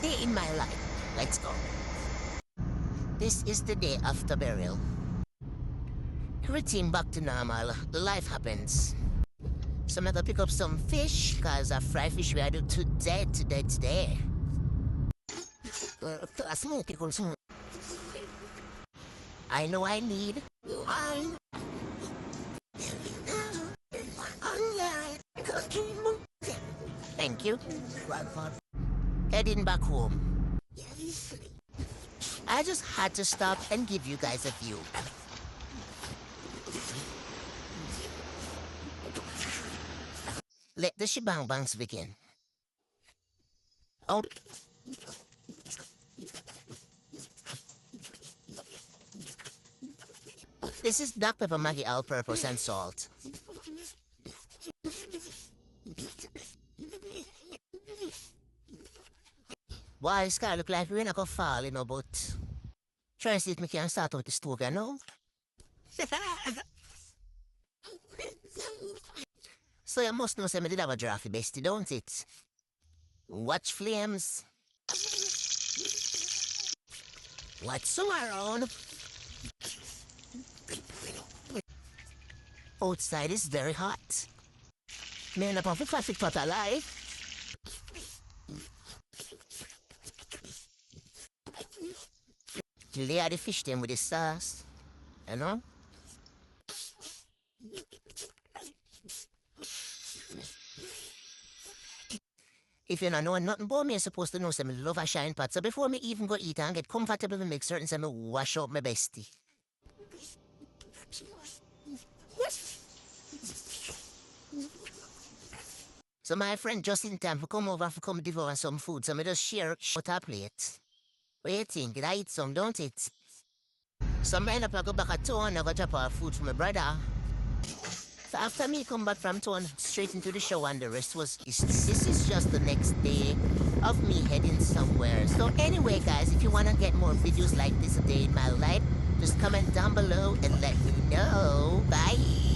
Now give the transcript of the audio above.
day in my life. Let's go. This is the day after burial. Everything back to normal. Life happens. So I'm gonna pick up some fish, cause a fried fish we do today. I know I need. Thank you. Heading back home. I just had to stop and give you guys a view. Let the shebang bangs begin. Oh. This is black pepper Maggi all-purpose and salt. Why, Sky look like we're not gonna fall, but... Try and see if we can start with the stove, you know? So you must know some did have a drafty bestie, don't it? Watch flames. What's around? Outside is very hot. Man, up off the traffic pot alive. Layer the fish them with the sauce. You know? If you don't know nothing about me, you're supposed to know some love a shine pot. So before me even go eat and get comfortable and make certain some wash out my bestie. So my friend just in time for come over for come devour some food, so me just share out a plate. What you think? I eat some, don't it? So I end up I go back at town, I go drop off food for my brother. So after me come back from town, straight into the show and the rest was... This is just the next day of me heading somewhere. So anyway guys, if you want to get more videos like this a day in my life, just comment down below and let me know. Bye!